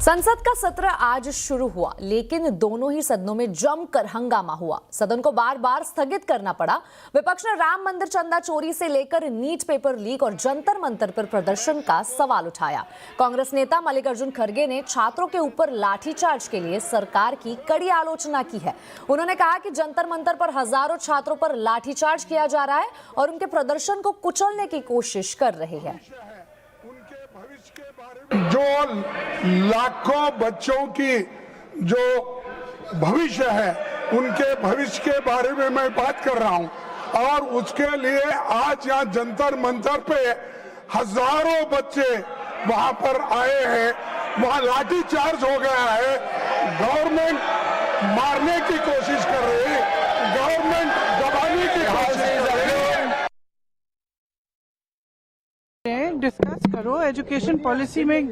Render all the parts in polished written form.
संसद का सत्र आज शुरू हुआ, लेकिन दोनों ही सदनों में जमकर हंगामा हुआ। सदन को बार बार स्थगित करना पड़ा। विपक्ष ने राम मंदिर चंदा चोरी से लेकर नीट पेपर लीक और जंतर मंतर पर प्रदर्शन का सवाल उठाया। कांग्रेस नेता मल्लिकार्जुन खड़गे ने छात्रों के ऊपर लाठीचार्ज के लिए सरकार की कड़ी आलोचना की है। उन्होंने कहा कि जंतर मंतर पर हजारों छात्रों पर लाठीचार्ज किया जा रहा है और उनके प्रदर्शन को कुचलने की कोशिश कर रहे हैं। जो लाखों बच्चों की जो भविष्य है, उनके भविष्य के बारे में मैं बात कर रहा हूं और उसके लिए आज यहाँ जंतर मंतर पे हजारों बच्चे वहां पर आए हैं। वहां लाठी चार्ज हो गया है। गवर्नमेंट मारने की कोशिश कर रही है, गवर्नमेंट दबाने की कोशिश कर रही है। डिस्कस करो, एजुकेशन पॉलिसी में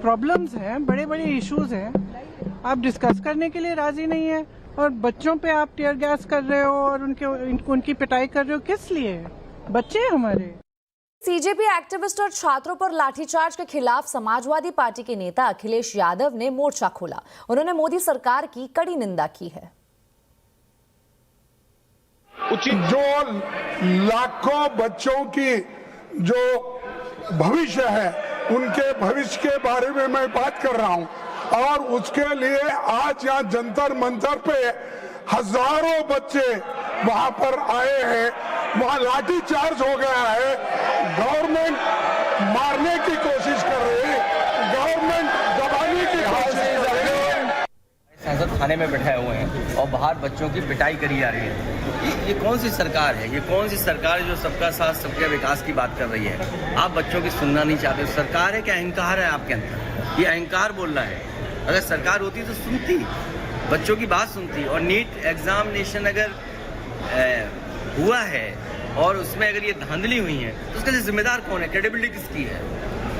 प्रॉब्लम्स हैं, बड़े बड़े इश्यूज हैं, आप डिस्कस करने के लिए राजी नहीं है और बच्चों पे आप टीयर गैस कर रहे हो और उनकी पिटाई कर रहे हो। किस लिए? बच्चे हमारे। सीजेपी एक्टिविस्ट और छात्रों पर लाठीचार्ज के खिलाफ समाजवादी पार्टी के नेता अखिलेश यादव ने मोर्चा खोला। उन्होंने मोदी सरकार की कड़ी निंदा की है। जो लाखों बच्चों की जो भविष्य है, उनके भविष्य के बारे में मैं बात कर रहा हूं और उसके लिए आज यहाँ जंतर मंतर पे हजारों बच्चे वहां पर आए हैं। वहां लाठी चार्ज हो गया है। गवर्नमेंट मारने की कोशिश कर रही है, गवर्नमेंट दबाने की कोशिश कर रही है। संसद खाने में बैठे हुए हैं और बाहर बच्चों की पिटाई करी जा रही है। ये कौन सी सरकार है? ये कौन सी सरकार है जो सबका साथ सबके विकास की बात कर रही है? आप बच्चों की सुनना नहीं चाहते। सरकार है कि अहंकार है आपके अंदर? ये अहंकार बोल रहा है। अगर सरकार होती तो सुनती, बच्चों की बात सुनती। और नीट एग्जामिनेशन अगर हुआ है और उसमें अगर ये धांधली हुई है तो उसका जिम्मेदार कौन है? क्रेडिबिलिटी किसकी है?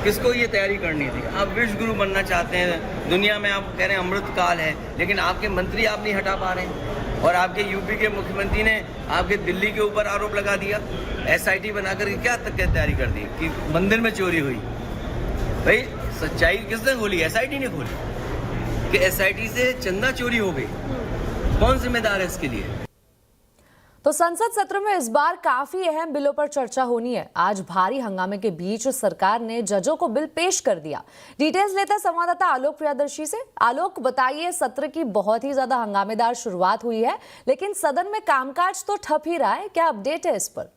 किसको ये तैयारी करनी थी? आप विश्व गुरु बनना चाहते हैं दुनिया में, आप कह रहे हैं अमृत काल है, लेकिन आपके मंत्री आप नहीं हटा पा रहे हैं। और आपके यूपी के मुख्यमंत्री ने आपके दिल्ली के ऊपर आरोप लगा दिया, एसआईटी बनाकर क्या तक तैयारी कर दी कि मंदिर में चोरी हुई। भाई सच्चाई किसने खोली? एसआईटी ने खोली कि एसआईटी से चंदा चोरी हो गई। कौन जिम्मेदार है इसके लिए? तो संसद सत्र में इस बार काफी अहम बिलों पर चर्चा होनी है। आज भारी हंगामे के बीच सरकार ने जजों को बिल पेश कर दिया। डिटेल्स लेते हैं संवाददाता आलोक प्रियदर्शी से। आलोक, बताइए, सत्र की बहुत ही ज्यादा हंगामेदार शुरुआत हुई है, लेकिन सदन में कामकाज तो ठप ही रहा है। क्या अपडेट है इस पर?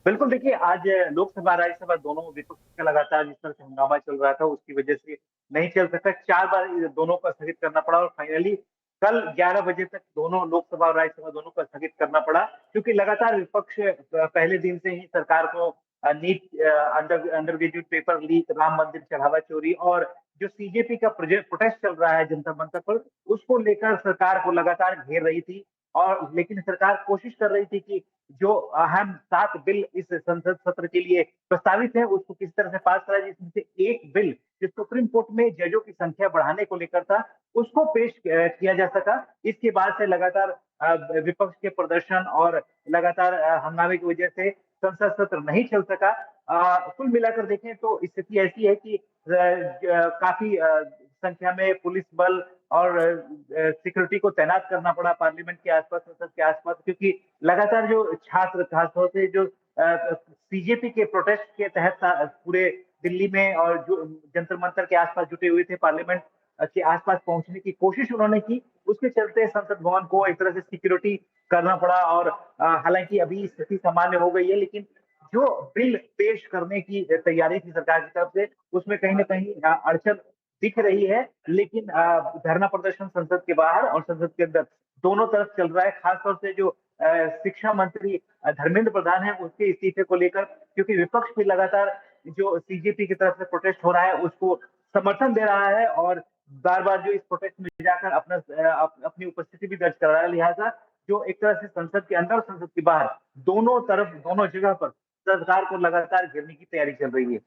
बिल्कुल, देखिए, आज लोकसभा राज्यसभा दोनों विपक्ष का लगातार जिस तरह से हंगामा चल रहा था उसकी वजह से नहीं चल सका। 4 बार दोनों को स्थगित करना पड़ा और फाइनली कल 11 बजे तक दोनों लोकसभा और राज्यसभा दोनों को स्थगित करना पड़ा, क्योंकि लगातार विपक्ष पहले दिन से ही सरकार को NEET undergraduate paper leak, Ram Mandir चढ़ावा चोरी और जो सीजेपी का प्रोटेस्ट चल रहा है जंतर मंतर पर, उसको लेकर सरकार को लगातार घेर रही थी। और लेकिन सरकार कोशिश कर रही थी कि जो अहम 7 बिल इस संसद सत्र के लिए प्रस्तावित है उसको किस तरह से पास करा जाए। जिसमें से एक बिल जो सुप्रीम कोर्ट में जजों की संख्या बढ़ाने को लेकर था, उसको पेश किया जा सका। इसके बाद से लगातार विपक्ष के प्रदर्शन और लगातार हंगामे की वजह से संसद सत्र नहीं चल सका। कुल मिलाकर देखें तो स्थिति ऐसी है कि काफी संख्या में पुलिस बल और सिक्योरिटी को तैनात करना पड़ा पार्लियामेंट के आसपास, संसद के आसपास, क्योंकि लगातार जो छात्र खासतौर से जो सीजेपी के प्रोटेस्ट के तहत पूरे दिल्ली में और जो जंतर मंतर के आसपास जुटे हुए थे, पार्लियामेंट के आसपास पहुंचने की कोशिश उन्होंने की। उसके चलते संसद भवन को एक तरह से सिक्योरिटी करना पड़ा और हालांकि अभी स्थिति सामान्य हो गई है, लेकिन जो बिल पेश करने की तैयारी थी सरकार की तरफ से, उसमें कहीं ना कहीं अड़चन दिख रही है। लेकिन धरना प्रदर्शन संसद के बाहर और संसद के अंदर दोनों तरफ चल रहा है। खासतौर से जो शिक्षा मंत्री धर्मेंद्र प्रधान है उसके इस्तीफे को लेकर, क्योंकि विपक्ष भी लगातार जो सीजेपी की तरफ से प्रोटेस्ट हो रहा है उसको समर्थन दे रहा है और बार बार जो इस प्रोटेस्ट में जाकर अपनी उपस्थिति भी दर्ज कर रहा है। लिहाजा जो एक तरह से संसद के अंदर और संसद के बाहर दोनों तरफ, दोनों जगह पर सरकार को लगातार घेरने की तैयारी चल रही है।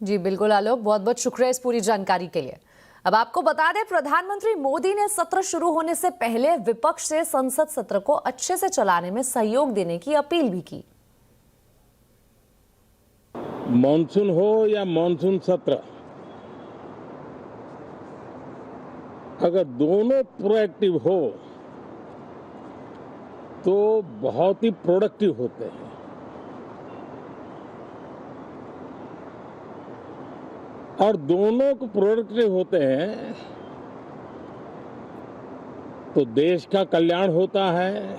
जी बिल्कुल आलोक, बहुत बहुत शुक्रिया इस पूरी जानकारी के लिए। अब आपको बता दें, प्रधानमंत्री मोदी ने सत्र शुरू होने से पहले विपक्ष से संसद सत्र को अच्छे से चलाने में सहयोग देने की अपील भी की। मॉनसून हो या मॉनसून सत्र, अगर दोनों प्रोएक्टिव हो तो बहुत ही प्रोडक्टिव होते हैं। और दोनों को प्रोडक्टिव होते हैं तो देश का कल्याण होता है,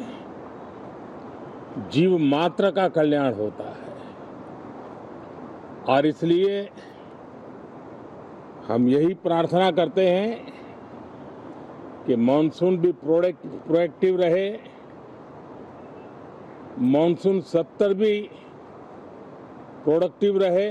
जीव मात्र का कल्याण होता है। और इसलिए हम यही प्रार्थना करते हैं कि मॉनसून भी प्रोएक्टिव रहे, मॉनसून सत्र भी प्रोडक्टिव रहे